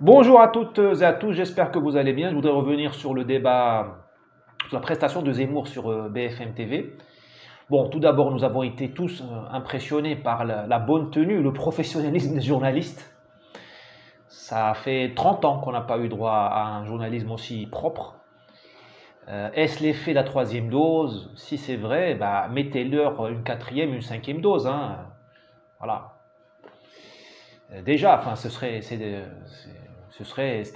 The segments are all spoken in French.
Bonjour à toutes et à tous, j'espère que vous allez bien. Je voudrais revenir sur le débat, sur la prestation de Zemmour sur BFM TV. Bon, tout d'abord, nous avons été tous impressionnés par la bonne tenue, le professionnalisme des journalistes. Ça fait 30 ans qu'on n'a pas eu droit à un journalisme aussi propre. Est-ce l'effet de la troisième dose? Si c'est vrai, bah, mettez-leur une quatrième, une cinquième dose, hein. Voilà. Déjà, enfin, c'est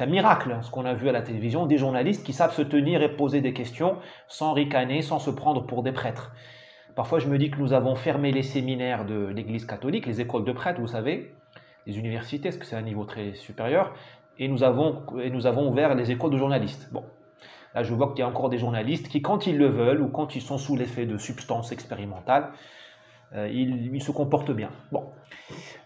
un miracle, hein, ce qu'on a vu à la télévision, des journalistes qui savent se tenir et poser des questions sans ricaner, sans se prendre pour des prêtres. Parfois, je me dis que nous avons fermé les séminaires de l'Église catholique, les écoles de prêtres, vous savez, les universités, parce que c'est un niveau très supérieur, et nous avons ouvert les écoles de journalistes. Bon, là, je vois qu'il y a encore des journalistes qui, quand ils le veulent ou quand ils sont sous l'effet de substances expérimentales, ils se comportent bien. Bon.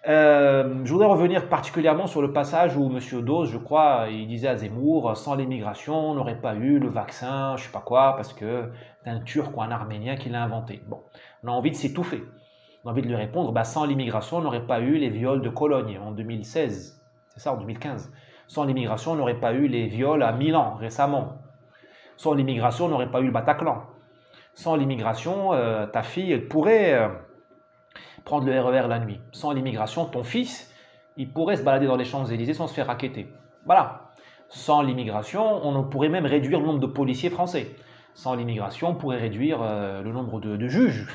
Je voudrais revenir particulièrement sur le passage où M. Dose, je crois, il disait à Zemmour, sans l'immigration, on n'aurait pas eu le vaccin, je ne sais pas quoi, parce que c'est un Turc ou un Arménien qui l'a inventé. Bon, on a envie de s'étouffer. On a envie de lui répondre, bah, sans l'immigration, on n'aurait pas eu les viols de Cologne en 2016. C'est ça, en 2015. Sans l'immigration, on n'aurait pas eu les viols à Milan récemment. Sans l'immigration, on n'aurait pas eu le Bataclan. Sans l'immigration, ta fille, elle pourrait prendre le RER la nuit. Sans l'immigration, ton fils, il pourrait se balader dans les Champs-Élysées sans se faire racketter. Voilà. Sans l'immigration, on pourrait même réduire le nombre de policiers français. Sans l'immigration, on pourrait réduire le nombre de juges.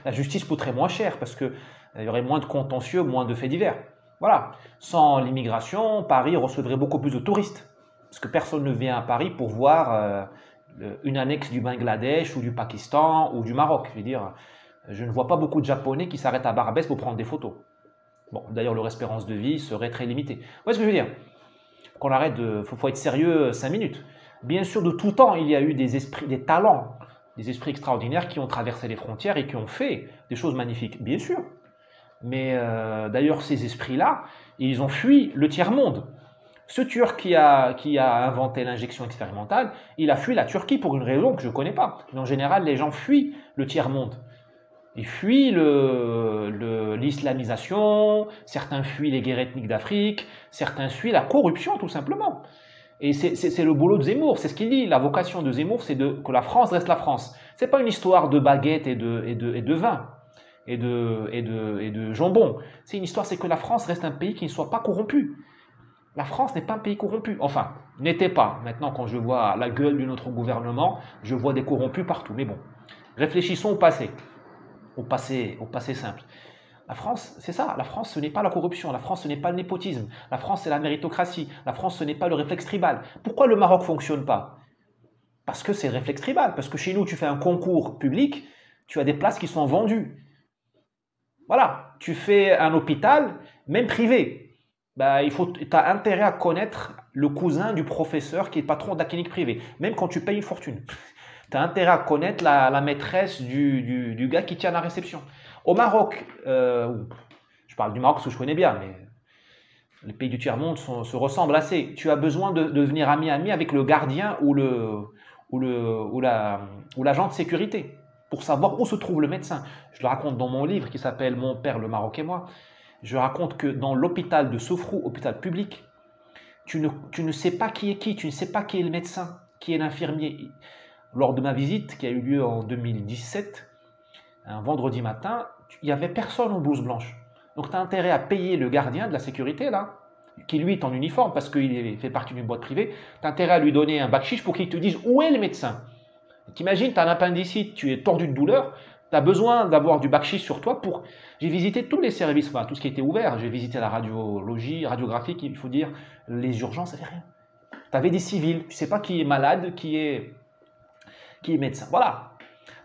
La justice coûterait moins cher parce qu'il y aurait moins de contentieux, moins de faits divers. Voilà. Sans l'immigration, Paris recevrait beaucoup plus de touristes. Parce que personne ne vient à Paris pour voir une annexe du Bangladesh ou du Pakistan ou du Maroc. Je veux dire, je ne vois pas beaucoup de Japonais qui s'arrêtent à Barbès pour prendre des photos. Bon, d'ailleurs, leur espérance de vie serait très limitée. Vous voyez ce que je veux dire? Qu'on arrête de... faut être sérieux 5 minutes. Bien sûr, de tout temps, il y a eu des esprits, des talents, des esprits extraordinaires qui ont traversé les frontières et qui ont fait des choses magnifiques. Bien sûr. Mais d'ailleurs, ces esprits-là, ils ont fui le tiers-monde. Ce Turc qui a inventé l'injection expérimentale, il a fui la Turquie pour une raison que je ne connais pas. Mais en général, les gens fuient le tiers-monde. Ils fuient l'islamisation, certains fuient les guerres ethniques d'Afrique, certains fuient la corruption tout simplement. Et c'est le boulot de Zemmour, c'est ce qu'il dit. La vocation de Zemmour, c'est que la France reste la France. Ce n'est pas une histoire de baguettes et de vin et de jambon. C'est une histoire, c'est que la France reste un pays qui ne soit pas corrompu. La France n'est pas un pays corrompu. Enfin, n'était pas. Maintenant, quand je vois la gueule de notre gouvernement, je vois des corrompus partout. Mais bon, réfléchissons au passé. Au passé simple. La France, c'est ça. La France, ce n'est pas la corruption. La France, ce n'est pas le népotisme. La France, c'est la méritocratie. La France, ce n'est pas le réflexe tribal. Pourquoi le Maroc ne fonctionne pas? Parce que c'est le réflexe tribal. Parce que chez nous, tu fais un concours public, tu as des places qui sont vendues. Voilà. Tu fais un hôpital, même privé. Bah, tu as intérêt à connaître le cousin du professeur qui est patron de la clinique privée, même quand tu payes une fortune. Tu as intérêt à connaître la maîtresse du gars qui tient la réception. Au Maroc, je parle du Maroc parce que je connais bien, mais les pays du tiers-monde se ressemblent assez. Tu as besoin de devenir ami avec le gardien ou l'agent de sécurité pour savoir où se trouve le médecin. Je le raconte dans mon livre qui s'appelle « Mon père, le Maroc et moi ». Je raconte que dans l'hôpital de Sofrou, hôpital public, tu ne sais pas qui est qui, tu ne sais pas qui est le médecin, qui est l'infirmier. Lors de ma visite, qui a eu lieu en 2017, un vendredi matin, il n'y avait personne en blouse blanche. Donc tu as intérêt à payer le gardien de la sécurité, là, qui lui est en uniforme parce qu'il fait partie d'une boîte privée. Tu as intérêt à lui donner un bakshish pour qu'il te dise où est le médecin. T'imagines, tu as un appendicite, tu es tordu de douleur, tu as besoin d'avoir du bakshish sur toi pour... J'ai visité tous les services, enfin tout ce qui était ouvert. J'ai visité la radiologie, radiographique, il faut dire, les urgences, ça fait rien. Tu avais des civils, tu ne sais pas qui est malade, qui est médecin. Voilà.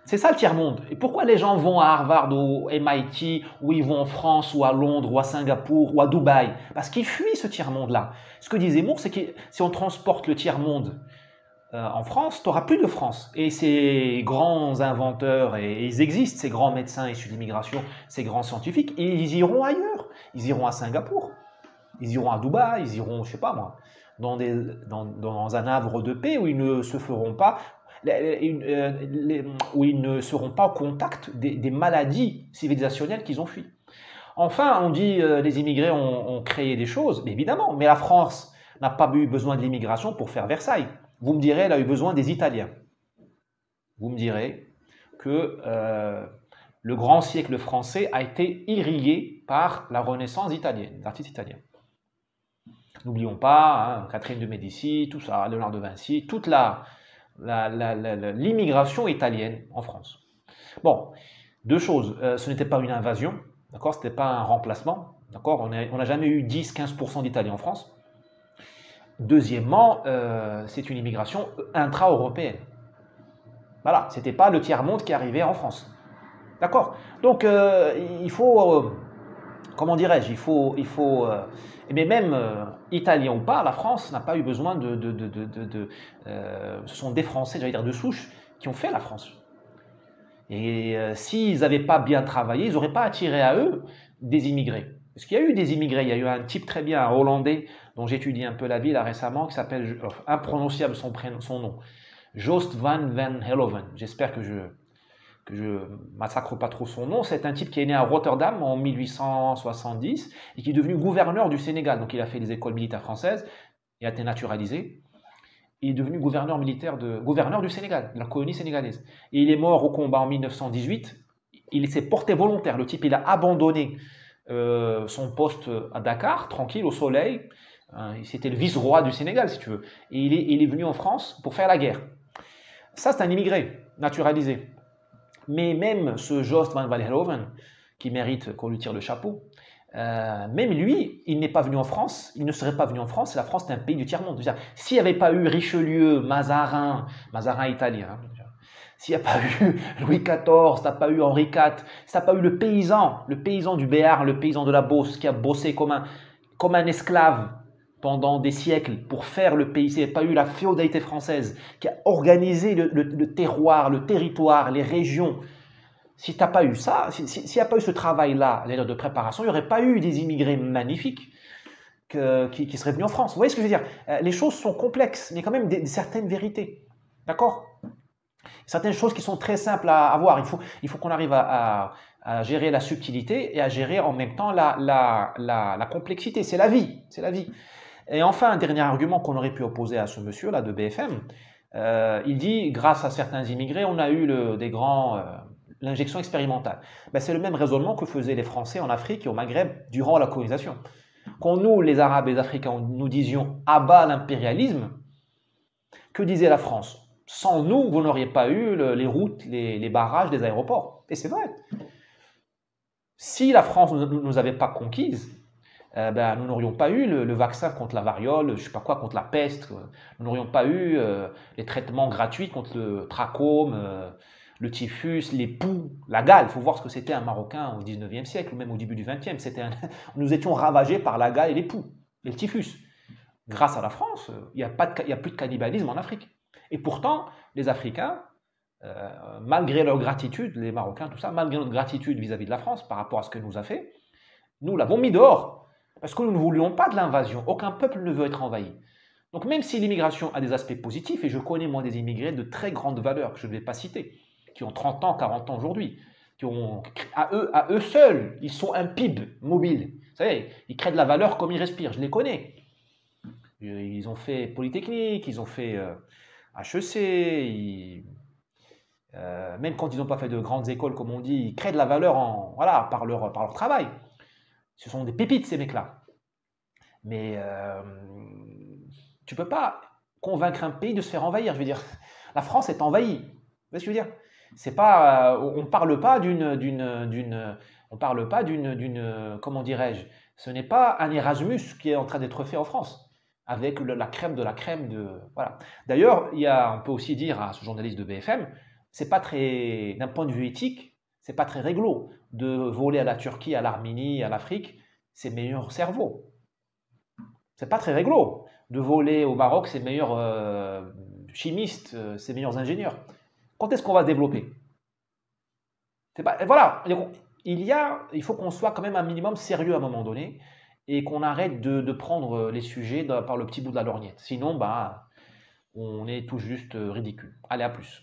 C'est ça le tiers-monde. Et pourquoi les gens vont à Harvard ou MIT, ou ils vont en France, ou à Londres, ou à Singapour, ou à Dubaï? Parce qu'ils fuient ce tiers-monde-là. Ce que dit Zemmour, c'est que si on transporte le tiers-monde en France, tu n'auras plus de France. Et ces grands inventeurs, et ils existent, ces grands médecins issus de l'immigration, ces grands scientifiques, ils iront ailleurs. Ils iront à Singapour, ils iront à Dubaï, ils iront, je ne sais pas moi, dans un havre de paix où ils ne se feront pas... où ils ne seront pas au contact des maladies civilisationnelles qu'ils ont fui. Enfin, on dit les immigrés ont créé des choses, évidemment, mais la France n'a pas eu besoin de l'immigration pour faire Versailles. Vous me direz, elle a eu besoin des Italiens. Vous me direz que le grand siècle français a été irrigué par la Renaissance italienne, les artistes italiens. N'oublions pas, hein, Catherine de Médicis, tout ça, Léonard de Vinci, toute l'immigration italienne en France. Bon, deux choses, ce n'était pas une invasion, d'accord, ce n'était pas un remplacement, d'accord, on n'a jamais eu 10-15% d'Italiens en France. Deuxièmement, c'est une immigration intra-européenne. Voilà, ce n'était pas le tiers-monde qui arrivait en France. D'accord. Donc, il faut, comment dirais-je, mais même italien ou pas, la France n'a pas eu besoin ce sont des Français, j'allais dire de souche, qui ont fait la France. Et s'ils n'avaient pas bien travaillé, ils n'auraient pas attiré à eux des immigrés. Parce qu'il y a eu des immigrés, il y a eu un type très bien, un Hollandais, dont j'étudie un peu la vie là récemment, qui s'appelle, imprononciable son nom, Joost van Helhoven. J'espère que je massacre pas trop son nom. C'est un type qui est né à Rotterdam en 1870 et qui est devenu gouverneur du Sénégal. Donc il a fait les écoles militaires françaises, il a été naturalisé. Il est devenu gouverneur du Sénégal, de la colonie sénégalaise. Et il est mort au combat en 1918. Il s'est porté volontaire. Le type, il a abandonné son poste à Dakar, tranquille, au soleil. C'était le vice-roi du Sénégal, si tu veux. Et il est venu en France pour faire la guerre. Ça, c'est un immigré naturalisé. Mais même ce Joost van Helhoven, qui mérite qu'on lui tire le chapeau, même lui, il n'est pas venu en France, il ne serait pas venu en France, la France est un pays du tiers-monde. S'il n'y avait pas eu Richelieu, Mazarin italien, hein, s'il n'y a pas eu Louis XIV, si tu n'as pas eu Henri IV, si tu n'as pas eu le paysan du Béarn, le paysan de la Beauce, qui a bossé comme un esclave pendant des siècles pour faire le pays, s'il n'y avait pas eu la féodalité française qui a organisé le terroir, le territoire, les régions, si tu n'as pas eu ça, s'il n'y a pas eu ce travail-là de préparation, il n'y aurait pas eu des immigrés magnifiques qui seraient venus en France. Vous voyez ce que je veux dire? Les choses sont complexes, mais il y a quand même certaines vérités. D'accord? Certaines choses qui sont très simples à avoir. Il faut qu'on arrive à gérer la subtilité et à gérer en même temps la complexité. C'est la vie. C'est la vie. Et enfin, un dernier argument qu'on aurait pu opposer à ce monsieur-là de BFM, il dit, grâce à certains immigrés, on a eu l'injection expérimentale. Ben, c'est le même raisonnement que faisaient les Français en Afrique et au Maghreb durant la colonisation. Quand nous, les Arabes et les Africains, nous disions « abat l'impérialisme », que disait la France? Sans nous, vous n'auriez pas eu les routes, les barrages, les aéroports. Et c'est vrai. Si la France ne nous avait pas conquises, ben, nous n'aurions pas eu le vaccin contre la variole, je ne sais pas quoi, contre la peste. Nous n'aurions pas eu les traitements gratuits contre le trachome, le typhus, les poux, la gale. Il faut voir ce que c'était un Marocain au 19e siècle, ou même au début du 20e. Nous étions ravagés par la gale et les poux, et le typhus. Grâce à la France, il n'y a plus de cannibalisme en Afrique. Et pourtant, les Africains, malgré leur gratitude, les Marocains, tout ça, malgré notre gratitude vis-à-vis de la France par rapport à ce qu'elle nous a fait, nous l'avons mis dehors. Parce que nous ne voulions pas de l'invasion. Aucun peuple ne veut être envahi. Donc même si l'immigration a des aspects positifs, et je connais moi des immigrés de très grande valeur, que je ne vais pas citer, qui ont 30 ans, 40 ans aujourd'hui, à eux seuls, ils sont un PIB mobile. Vous savez, ils créent de la valeur comme ils respirent, je les connais. Ils ont fait Polytechnique, ils ont fait HEC, même quand ils n'ont pas fait de grandes écoles, comme on dit, ils créent de la valeur par leur travail. Ce sont des pépites, ces mecs-là. Mais tu ne peux pas convaincre un pays de se faire envahir. Je veux dire, la France est envahie. Vous voyez ce que je veux dire? C'est pas, on ne parle pas comment dirais-je, ce n'est pas un Erasmus qui est en train d'être fait en France, avec la crème de la crème voilà. D'ailleurs, on peut aussi dire à ce journaliste de BFM, c'est pas très, d'un point de vue éthique, c'est pas très réglo de voler à la Turquie, à l'Arménie, à l'Afrique, ses meilleurs cerveaux. C'est pas très réglo de voler au Maroc ses meilleurs chimistes, ses meilleurs ingénieurs. Quand est-ce qu'on va se développer? Voilà, il faut qu'on soit quand même un minimum sérieux à un moment donné et qu'on arrête de prendre les sujets par le petit bout de la lorgnette. Sinon, bah, on est tout juste ridicule. Allez, à plus.